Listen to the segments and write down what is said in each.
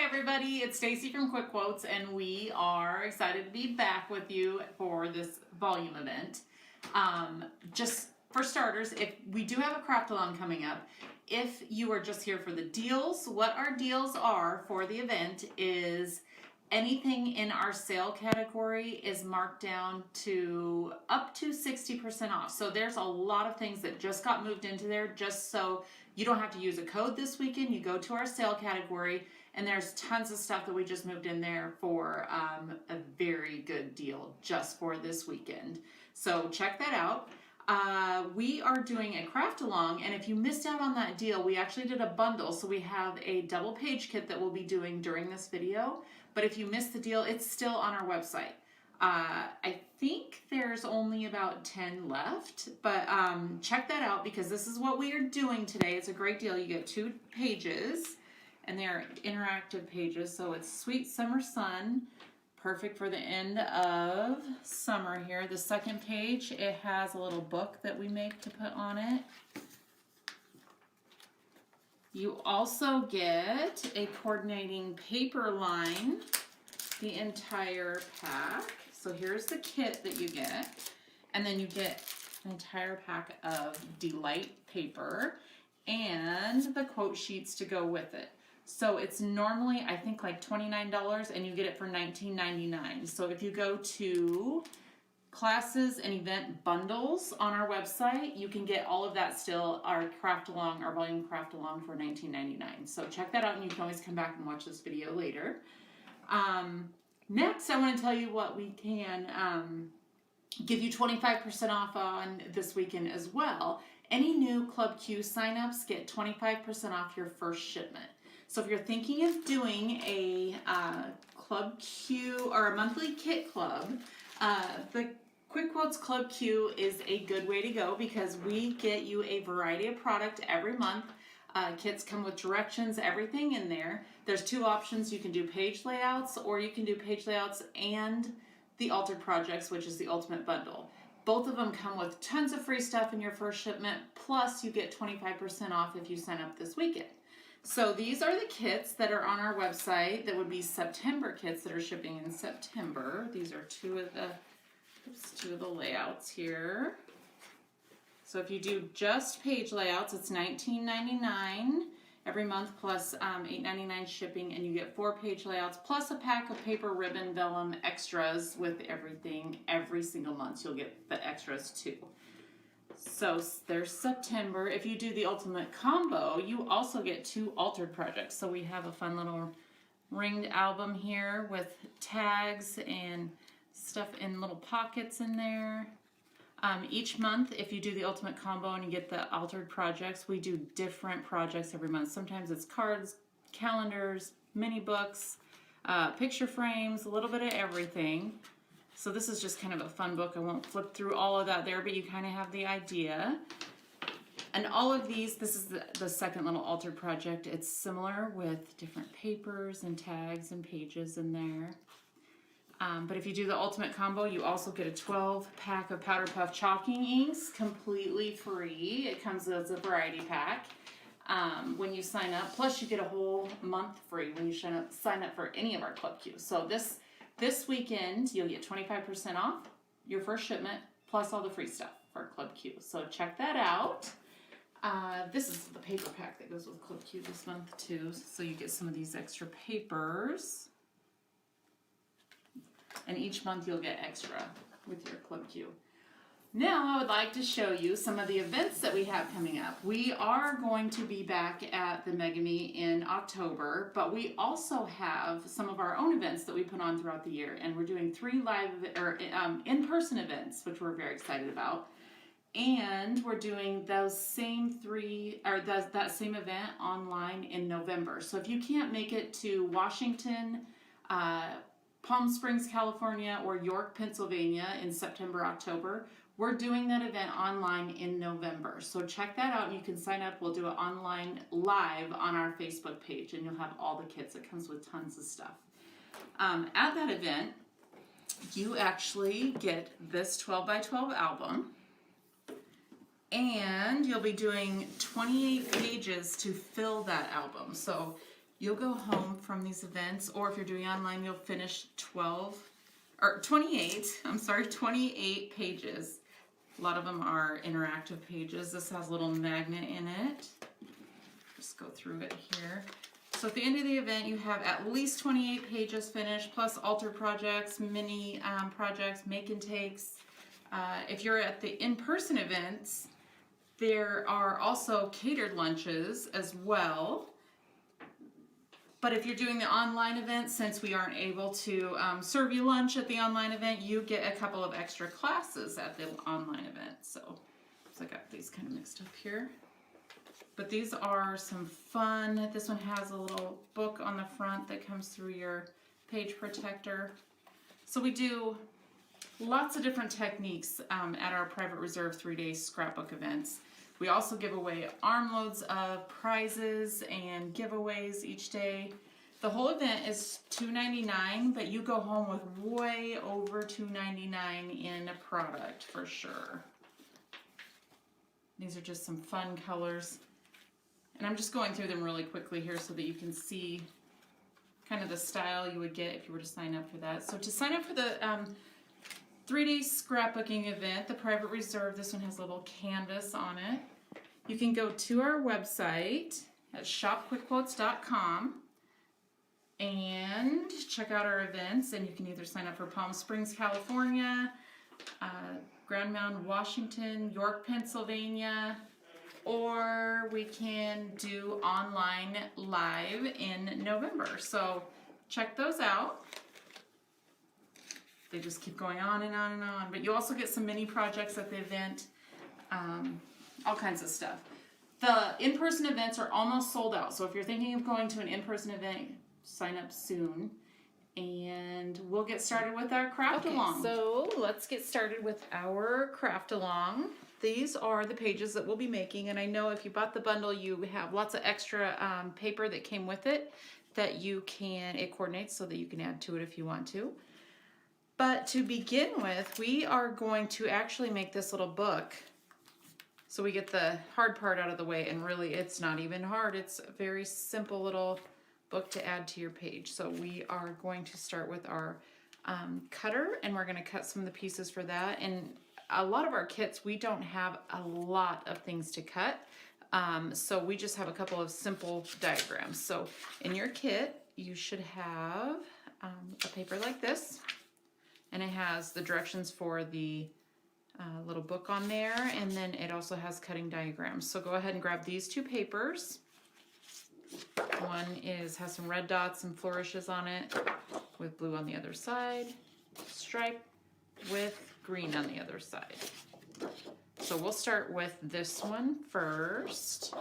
everybody, it's Stacy from Quick Quotes, and we are excited to be back with you for this volume event. Just for starters, if we do have a craft along coming up, if you are just here for the deals, what our deals are for the event is anything in our sale category is marked down to up to 60% off. So there's a lot of things that just got moved into there just so you don't have to use a code this weekend. You go to our sale category and there's tons of stuff that we just moved in there for a very good deal just for this weekend. So check that out. We are doing a craft along, and if you missed out on that deal, we actually did a bundle. So we have a double page kit that we'll be doing during this video. But if you missed the deal, it's still on our website. I think there's only about 10 left, but check that out because this is what we are doing today. It's a great deal. You get 2 pages, and they're interactive pages. So it's Sweet Summer Sun, perfect for the end of summer here. The second page, it has a little book that we make to put on it. You also get a coordinating paper line, the entire pack. So here's the kit that you get. And then you get an entire pack of Delight paper and the quote sheets to go with it. So it's normally, I think, like $29 and you get it for $19.99. So if you go to classes and event bundles on our website, you can get all of that still, our craft along, our volume craft along for $19.99. So check that out, and you can always come back and watch this video later. Next, I want to tell you what we can give you 25% off on this weekend as well. Any new Club Q signups get 25% off your first shipment. So if you're thinking of doing a Club Q or a monthly kit club, the Quick Quotes Club Q is a good way to go because we get you a variety of product every month. Kits come with directions, everything in there. There's 2 options. You can do page layouts, or you can do page layouts and the altered projects, which is the ultimate bundle. Both of them come with tons of free stuff in your first shipment, plus you get 25% off if you sign up this weekend. So these are the kits that are on our website that would be September kits that are shipping in September. These are two of the layouts here. So if you do just page layouts, it's $19.99 every month plus $8.99 shipping, and you get 4 page layouts plus a pack of paper, ribbon, vellum, extras with everything. Every single month you'll get the extras too. So there's September. If you do the ultimate combo, you also get 2 altered projects. So we have a fun little ringed album here with tags and stuff in little pockets in there. Each month, if you do the ultimate combo and you get the altered projects, we do different projects every month. Sometimes it's cards, calendars, mini books, picture frames, a little bit of everything. So this is just kind of a fun book. I won't flip through all of that there, but you kind of have the idea. And all of these, this is the second little altered project. It's similar with different papers and tags and pages in there. But if you do the ultimate combo, you also get a 12 pack of Powder Puff chalking inks completely free. It comes as a variety pack when you sign up. Plus you get a whole month free when you sign up for any of our Club Q. So this weekend, you'll get 25% off your first shipment, plus all the free stuff for Club Q. So check that out. This is the paper pack that goes with Club Q this month too. So you get some of these extra papers. And each month you'll get extra with your Club Q. Now I would like to show you some of the events that we have coming up. We are going to be back at the Megami in October, but we also have some of our own events that we put on throughout the year, and we're doing 3 live or in-person events, which we're very excited about. And we're doing those same 3 or that same event online in November. So if you can't make it to Washington, Palm Springs, California, or York, Pennsylvania in September, October, we're doing that event online in November. So check that out and you can sign up. We'll do it online live on our Facebook page, and you'll have all the kits. It comes with tons of stuff. At that event, you actually get this 12 by 12 album, and you'll be doing 28 pages to fill that album. So you'll go home from these events, or if you're doing online, you'll finish 28 pages. A lot of them are interactive pages. This has a little magnet in it. Just go through it here. So at the end of the event, you have at least 28 pages finished, plus altar projects, mini projects, make and takes. If you're at the in-person events, there are also catered lunches as well. But if you're doing the online event, since we aren't able to serve you lunch at the online event, you get a couple of extra classes at the online event. So I got these kind of mixed up here. But these are some fun. This one has a little book on the front that comes through your page protector. So we do lots of different techniques at our private reserve 3-day scrapbook events. We also give away armloads of prizes and giveaways each day. The whole event is $2.99, but you go home with way over $2.99 in a product for sure. These are just some fun colors. And I'm just going through them really quickly here so that you can see kind of the style you would get if you were to sign up for that. So to sign up for the 3-day scrapbooking event, the private reserve, this one has a little canvas on it. You can go to our website at shopquickquotes.com and check out our events, and you can either sign up for Palm Springs, California, Grand Mound, Washington, York, Pennsylvania, or we can do online live in November. So check those out. They just keep going on and on and on. But you also get some mini projects at the event, all kinds of stuff. The in-person events are almost sold out. So if you're thinking of going to an in-person event, sign up soon. And we'll get started with our craft along. So let's get started with our craft along. These are the pages that we'll be making. And I know if you bought the bundle, you have lots of extra paper that came with it that it coordinates so that you can add to it if you want to. But to begin with, we are going to actually make this little book. So we get the hard part out of the way, and really it's not even hard. It's a very simple little book to add to your page. So we are going to start with our cutter, and we're going to cut some of the pieces for that. And a lot of our kits, we don't have a lot of things to cut. So we just have a couple of simple diagrams. So in your kit, you should have a paper like this. And it has the directions for the little book on there, and then it also has cutting diagrams. So go ahead and grab these two papers. One has some red dots and flourishes on it with blue on the other side, stripe with green on the other side. So we'll start with this one first.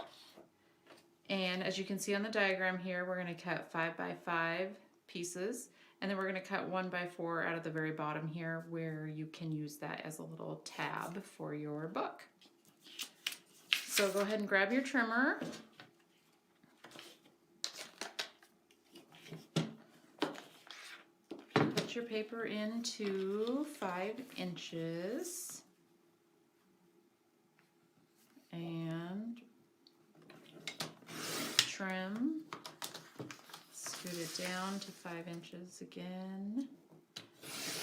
And as you can see on the diagram here, we're going to cut 5x5 pieces. And then we're going to cut 1x4 out of the very bottom here, where you can use that as a little tab for your book. So go ahead and grab your trimmer. Put your paper into 5 inches. And trim. Scoot it down to 5 inches again,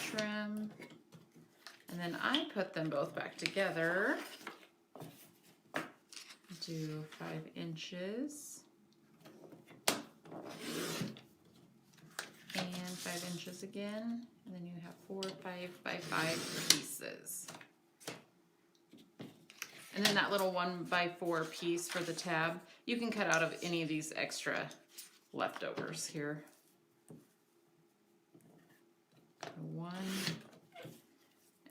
trim, and then I put them both back together, do 5 inches, and 5 inches again, and then you have 4 5x5 pieces. And then that little 1x4 piece for the tab, you can cut out of any of these extra leftovers here. One,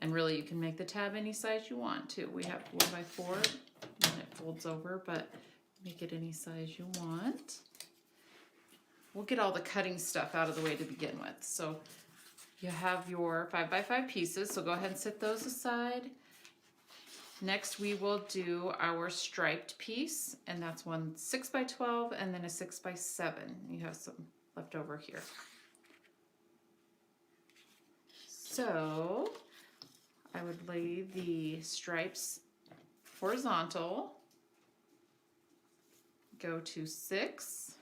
and really you can make the tab any size you want to. We have 4x4, and it folds over, but make it any size you want. We'll get all the cutting stuff out of the way to begin with. So you have your 5x5 pieces, so go ahead and set those aside. Next we will do our striped piece, and that's one 6x12 and then a 6x7. You have some left over here. So I would lay the stripes horizontal, go to 6,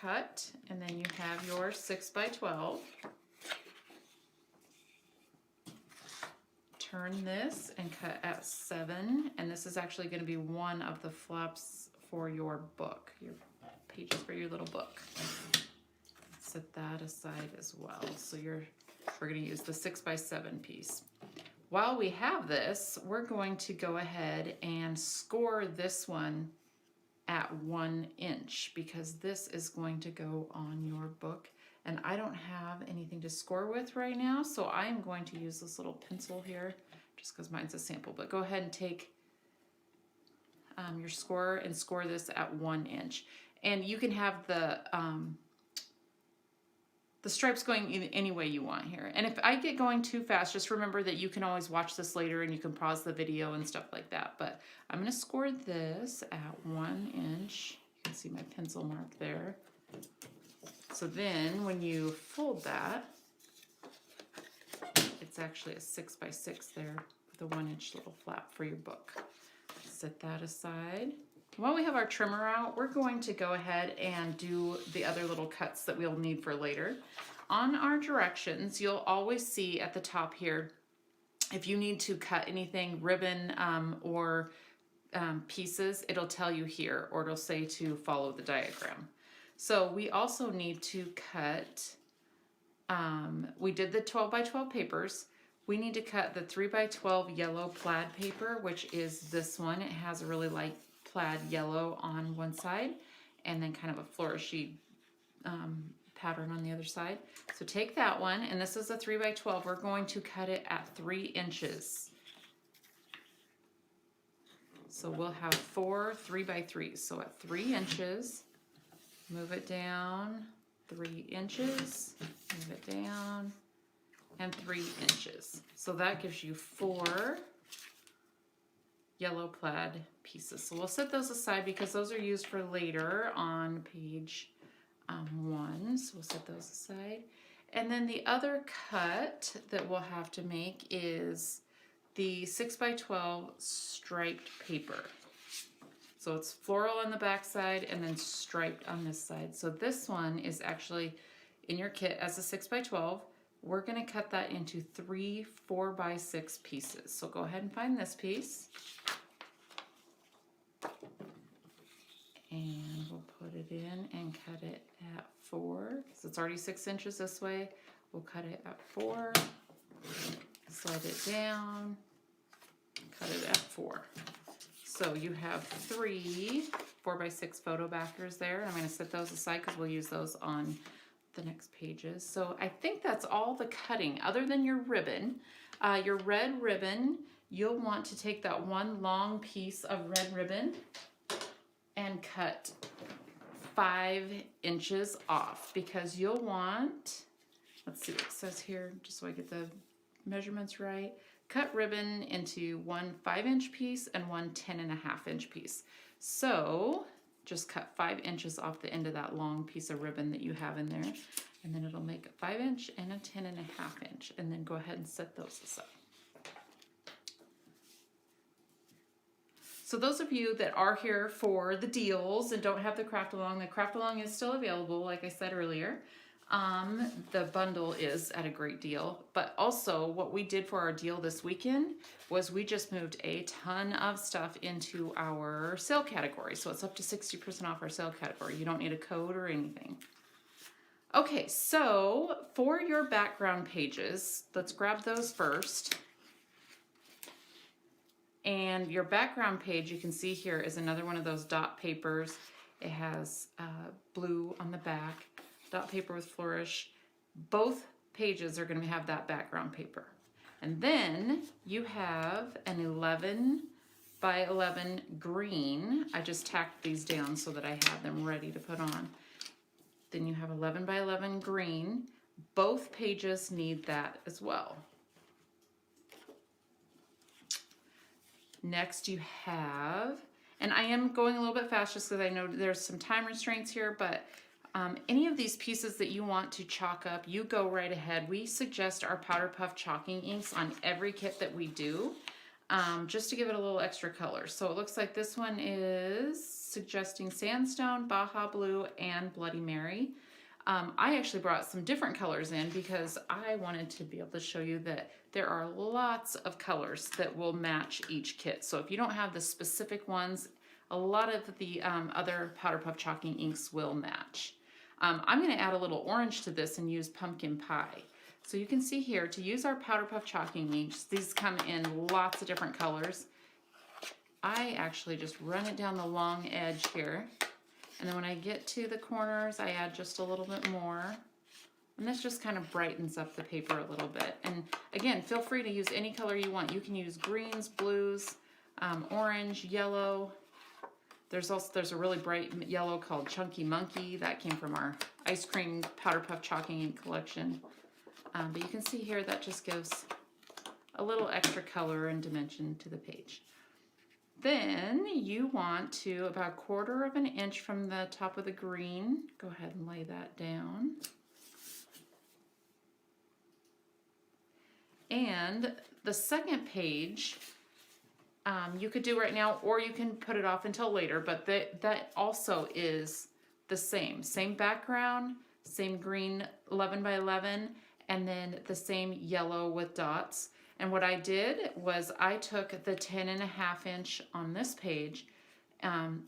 cut, and then you have your 6x12. Turn this and cut at 7, and this is actually going to be one of the flaps for your book, your pages for your little book. Set that aside as well. So we're going to use the 6x7 piece. While we have this, we're going to go ahead and score this one at 1 inch because this is going to go on your book. And I don't have anything to score with right now, so I am going to use this little pencil here just because mine's a sample. But go ahead and take your score and score this at 1 inch. And you can have the stripes going any way you want here. And if I get going too fast, just remember that you can always watch this later and you can pause the video and stuff like that. But I'm going to score this at 1 inch. You can see my pencil mark there. So then when you fold that, it's actually a 6x6 there with a 1 inch little flap for your book. Set that aside. While we have our trimmer out, we're going to go ahead and do the other little cuts that we'll need for later. On our directions, you'll always see at the top here, if you need to cut anything, ribbon or pieces, it'll tell you here, or it'll say to follow the diagram. So we also need to cut, we did the 12x12 papers. We need to cut the 3x12 yellow plaid paper, which is this one. It has a really light plaid yellow on one side and then kind of a flourishy pattern on the other side. So take that one, and this is a 3x12. We're going to cut it at 3 inches. So we'll have 4 3x3s. So at 3 inches, move it down 3 inches, move it down, and 3 inches. So that gives you 4 yellow plaid pieces. So we'll set those aside because those are used for later on page 1. So we'll set those aside. And then the other cut that we'll have to make is the 6x12 striped paper. So it's floral on the back side and then striped on this side. So this one is actually in your kit as a 6x12. We're going to cut that into 3 4x6 pieces. So go ahead and find this piece. And we'll put it in and cut it at 4. So it's already 6 inches this way. We'll cut it at 4. Slide it down. Cut it at 4. So you have 3 4x6 photo backers there. I'm going to set those aside because we'll use those on the next pages. So I think that's all the cutting other than your ribbon. Your red ribbon, you'll want to take that one long piece of red ribbon and cut 5 inches off because you'll want, let's see what it says here just so I get the measurements right. Cut ribbon into one 5-inch piece and one 10.5-inch piece. So just cut 5 inches off the end of that long piece of ribbon that you have in there, and then it'll make a 5-inch and a 10.5-inch, and then go ahead and set those aside. So those of you that are here for the deals and don't have the craft along is still available, like I said earlier. The bundle is at a great deal, but also what we did for our deal this weekend was we just moved a ton of stuff into our sale category. So it's up to 60% off our sale category. You don't need a code or anything. Okay, so for your background pages, let's grab those first. And your background page, you can see here, is another one of those dot papers. It has blue on the back, dot paper with flourish. Both pages are going to have that background paper. And then you have an 11 by 11 green. I just tacked these down so that I have them ready to put on. Then you have 11 by 11 green. Both pages need that as well. Next you have, and I am going a little bit fast just because I know there's some time restraints here, but any of these pieces that you want to chalk up, you go right ahead. We suggest our Powder Puff chalking inks on every kit that we do, just to give it a little extra color. So it looks like this one is suggesting Sandstone, Baja Blue, and Bloody Mary. I actually brought some different colors in because I wanted to be able to show you that there are lots of colors that will match each kit. So if you don't have the specific ones, a lot of the other Powder Puff chalking inks will match. I'm going to add a little orange to this and use Pumpkin Pie. So you can see here, to use our Powder Puff chalking inks, these come in lots of different colors. I actually just run it down the long edge here. And then when I get to the corners, I add just a little bit more. And this just kind of brightens up the paper a little bit. And again, feel free to use any color you want. You can use greens, blues, orange, yellow. There's a really bright yellow called Chunky Monkey. That came from our ice cream Powder Puff chalking ink collection. But you can see here that just gives a little extra color and dimension to the page. Then you want to, about 1/4 of an inch from the top of the green, go ahead and lay that down. And the second page, you could do right now, or you can put it off until later, but that also is the same background, same green 11 by 11, and then the same yellow with dots. And what I did was I took the 10.5 inch on this page, the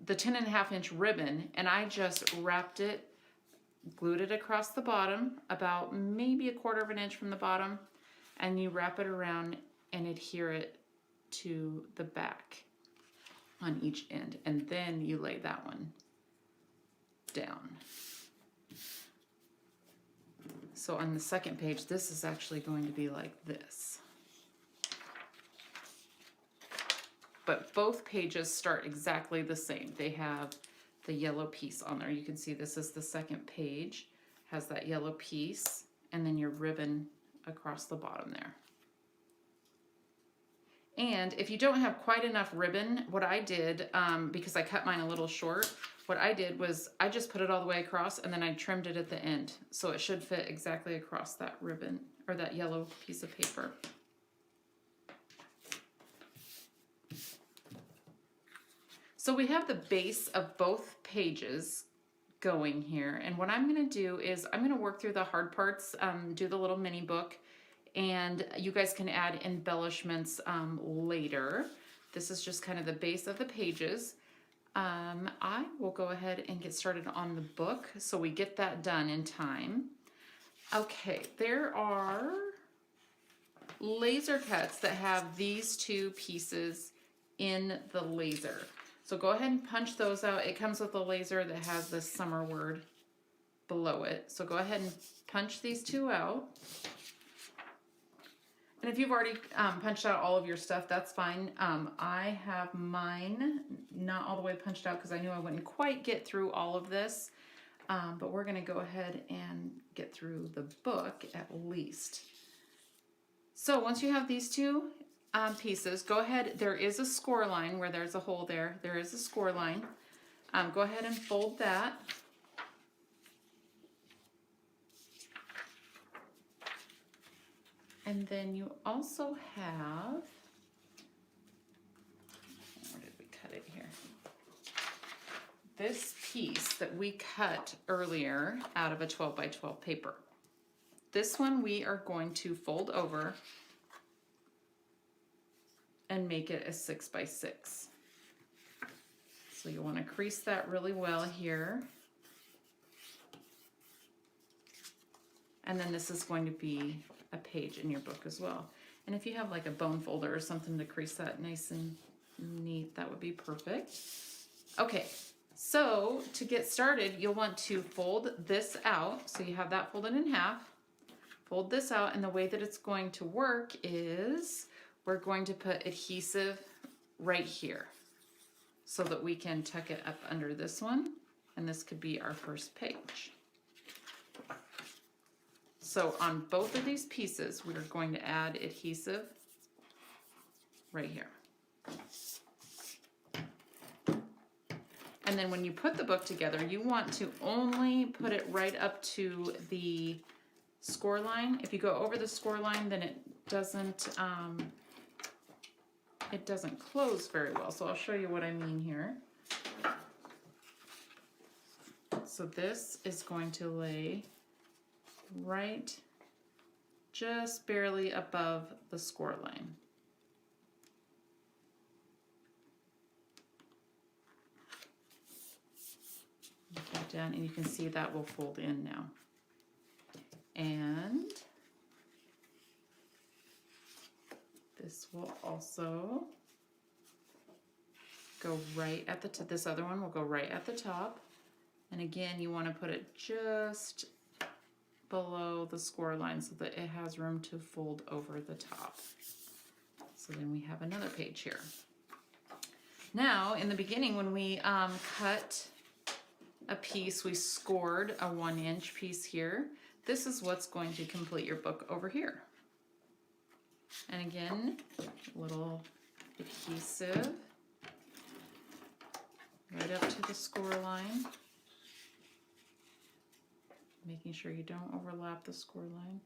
10.5 inch ribbon, and I just wrapped it, glued it across the bottom, about maybe 1/4 of an inch from the bottom, and you wrap it around and adhere it to the back on each end. And then you lay that one down. So on the second page, this is actually going to be like this. But both pages start exactly the same. They have the yellow piece on there. You can see this is the second page, has that yellow piece, and then your ribbon across the bottom there. And if you don't have quite enough ribbon, what I did, because I cut mine a little short, what I did was I just put it all the way across and then I trimmed it at the end. So it should fit exactly across that ribbon or that yellow piece of paper. So we have the base of both pages going here. And what I'm going to do is I'm going to work through the hard parts, do the little mini book, and you guys can add embellishments later. This is just kind of the base of the pages. I will go ahead and get started on the book so we get that done in time. Okay, there are laser cuts that have these two pieces in the laser. So go ahead and punch those out. It comes with a laser that has the summer word below it. So go ahead and punch these two out. And if you've already punched out all of your stuff, that's fine. I have mine not all the way punched out because I knew I wouldn't quite get through all of this. But we're going to go ahead and get through the book at least. So once you have these two pieces, go ahead. There is a score line where there's a hole there. There is a score line. Go ahead and fold that. And then you also have, where did we cut it here? This piece that we cut earlier out of a 12 by 12 paper. This one we are going to fold over and make it a 6 by 6. So you want to crease that really well here. And then this is going to be a page in your book as well. And if you have like a bone folder or something to crease that nice and neat, that would be perfect. Okay, so to get started, you'll want to fold this out. So you have that folded in half. Fold this out, and the way that it's going to work is we're going to put adhesive right here so that we can tuck it up under this one, and this could be our first page. So on both of these pieces, we're going to add adhesive right here. And then when you put the book together, you want to only put it right up to the score line. If you go over the score line, then it doesn't it doesn't close very well. So I'll show you what I mean here. So this is going to lay right just barely above the score line. Put that down, and you can see that will fold in now. And this will also go right at the top. This other one will go right at the top. And again, you want to put it just below the score line so that it has room to fold over the top. So then we have another page here. Now, in the beginning, when we cut a piece, we scored a 1-inch piece here. This is what's going to complete your book over here. And again, little adhesive right up to the score line, making sure you don't overlap the score line.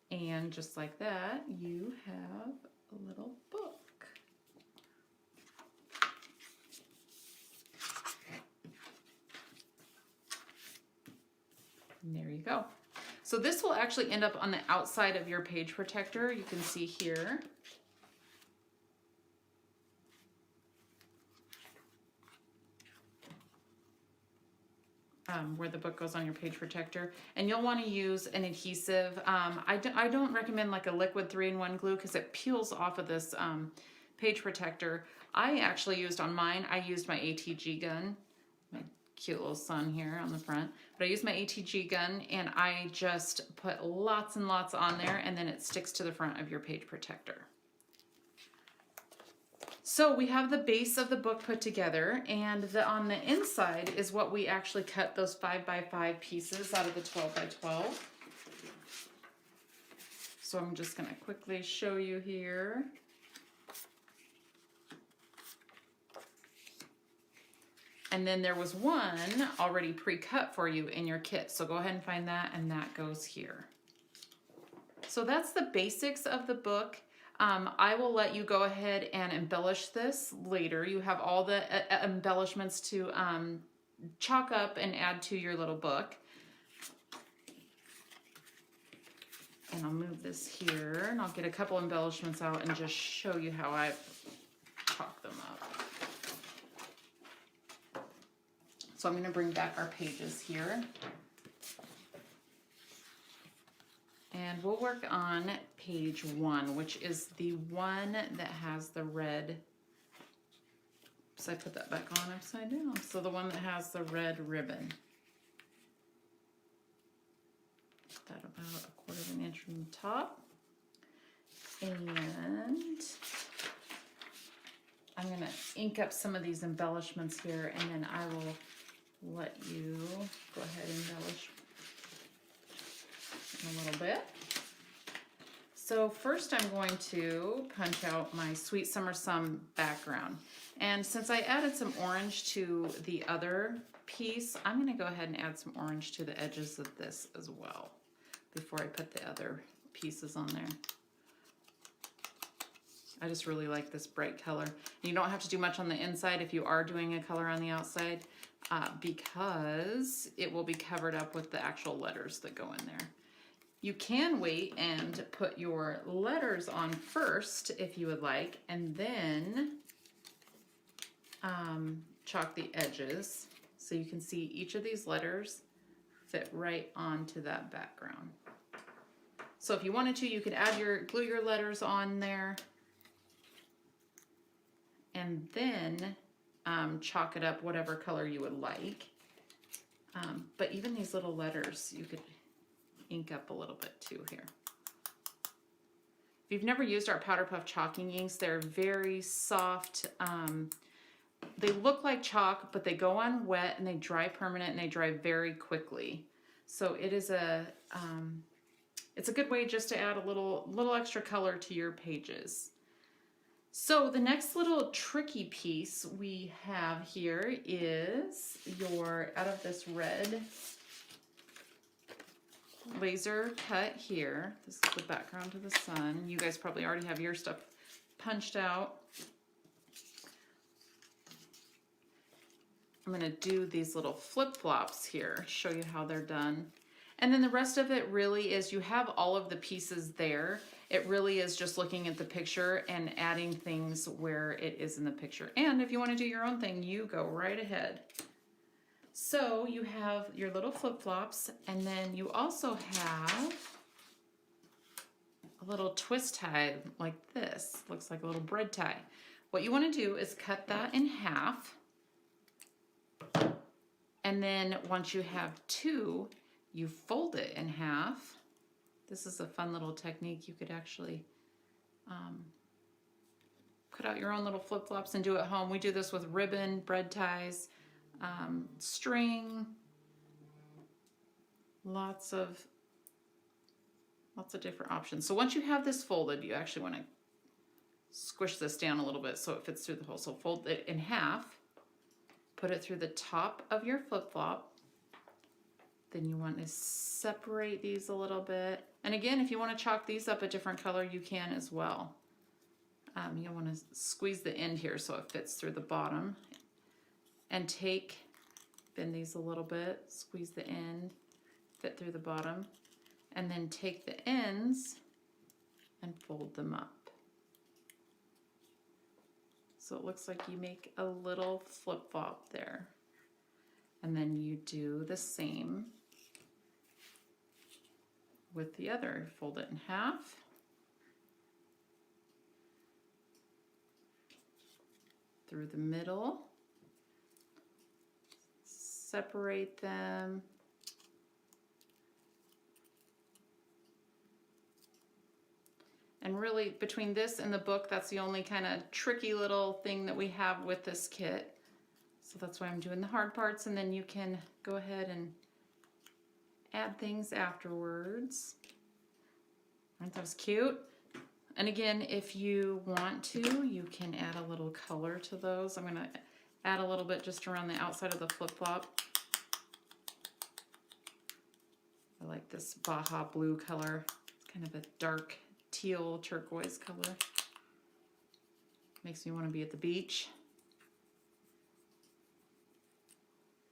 And just like that, you have a little book. And there you go. So this will actually end up on the outside of your page protector. You can see here. Where the book goes on your page protector, and you'll want to use an adhesive. I don't recommend like a liquid 3-in-1 glue because it peels off of this page protector. I actually used on mine, I used my ATG gun, my cute little sun here on the front, but I used my ATG gun and I just put lots and lots on there, and then it sticks to the front of your page protector. So we have the base of the book put together, and on the inside is what we actually cut those 5x5 pieces out of the 12x12. So I'm just going to quickly show you here. And then there was one already pre-cut for you in your kit. So go ahead and find that, and that goes here. So that's the basics of the book. I will let you go ahead and embellish this later. You have all the embellishments to chalk up and add to your little book. And I'll move this here, and I'll get a couple embellishments out and just show you how I chalk them up. So I'm going to bring back our pages here. And we'll work on page 1, which is the one that has the red. So I put that back on upside down. So the one that has the red ribbon. Put that about 1/4 inch from the top. And I'm going to ink up some of these embellishments here, and then I will let you go ahead and embellish a little bit. So first I'm going to punch out my Sweet Summer Sun background. And since I added some orange to the other piece, I'm going to go ahead and add some orange to the edges of this as well before I put the other pieces on there. I just really like this bright color. You don't have to do much on the inside if you are doing a color on the outside because it will be covered up with the actual letters that go in there. You can wait and put your letters on first if you would like, and then chalk the edges so you can see each of these letters fit right onto that background. So if you wanted to, you could glue your letters on there and then chalk it up whatever color you would like. But even these little letters, you could ink up a little bit too here. If you've never used our Powder Puff chalking inks, they're very soft. They look like chalk, but they go on wet and they dry permanent, and they dry very quickly. So it is it's a good way just to add a little extra color to your pages. So the next little tricky piece we have here is out of this red laser cut here. This is the background to the sun. You guys probably already have your stuff punched out. I'm gonna do these little flip-flops here, show you how they're done. And then the rest of it really is, you have all of the pieces there. It really is just looking at the picture and adding things where it is in the picture. And if you want to do your own thing, you go right ahead. So you have your little flip-flops, and then you also have a little twist tie like this. Looks like a little bread tie. What you want to do is cut that in half. And then once you have two, you fold it in half. This is a fun little technique. You could actually cut out your own little flip-flops and do it at home. We do this with ribbon, bread ties, string, lots of different options. So once you have this folded, you actually want to squish this down a little bit so it fits through the hole. So fold it in half, put it through the top of your flip-flop. Then you want to separate these a little bit. And again, if you want to chalk these up a different color, you can as well. You want to squeeze the end here so it fits through the bottom. And bend these a little bit, squeeze the end, fit through the bottom. And then take the ends and fold them up. So it looks like you make a little flip-flop there. And then you do the same with the other. Fold it in half. Through the middle. Separate them. And really, between this and the book, that's the only kind of tricky little thing that we have with this kit. So that's why I'm doing the hard parts, and then you can go ahead and add things afterwards. Aren't those cute? And again, if you want to, you can add a little color to those. I'm going to add a little bit just around the outside of the flip-flop. I like this Baja blue color. It's kind of a dark teal turquoise color. Makes me want to be at the beach.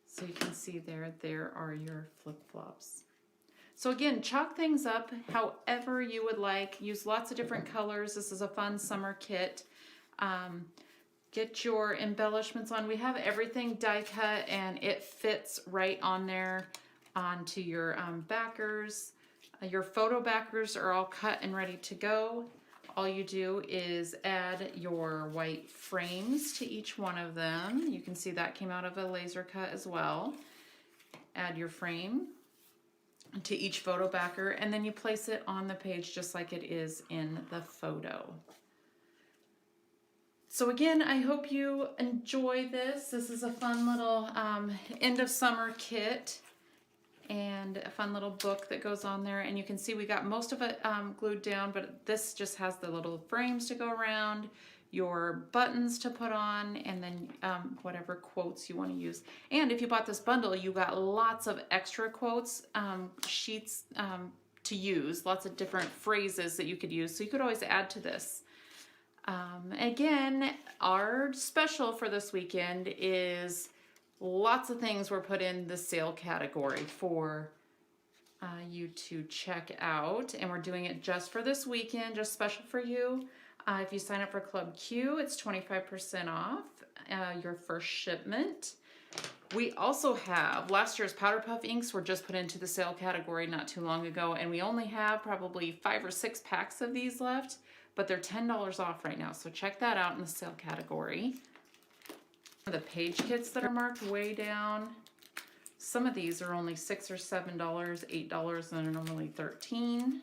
So you can see there are your flip-flops. So again, chalk things up however you would like. Use lots of different colors. This is a fun summer kit. Get your embellishments on. We have everything die cut and it fits right on there onto your backers. Your photo backers are all cut and ready to go. All you do is add your white frames to each one of them. You can see that came out of a laser cut as well. Add your frame to each photo backer, and then you place it on the page just like it is in the photo. So again, I hope you enjoy this. This is a fun little end of summer kit and a fun little book that goes on there. And you can see we got most of it glued down, but this just has the little frames to go around, your buttons to put on, and then whatever quotes you want to use. And if you bought this bundle, you got lots of extra quotes, sheets to use, lots of different phrases that you could use. So you could always add to this. Again, our special for this weekend is lots of things were put in the sale category for you to check out, and we're doing it just for this weekend, just special for you. If you sign up for Club Q, it's 25% off your first shipment. We also have last year's Powder Puff inks were just put into the sale category not too long ago, and we only have probably 5 or 6 packs of these left, but they're $10 off right now, so check that out in the sale category. The page kits that are marked way down. Some of these are only $6 or $7, $8, and they're normally $13.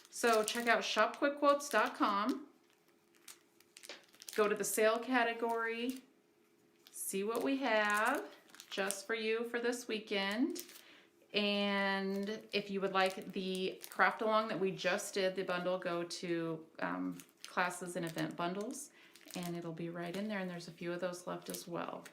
So check out shopquickquotes.com. Go to the sale category, see what we have just for you for this weekend. And if you would like the craft along that we just did, the bundle, go to classes and event bundles, and it'll be right in there, and there's a few of those left as well.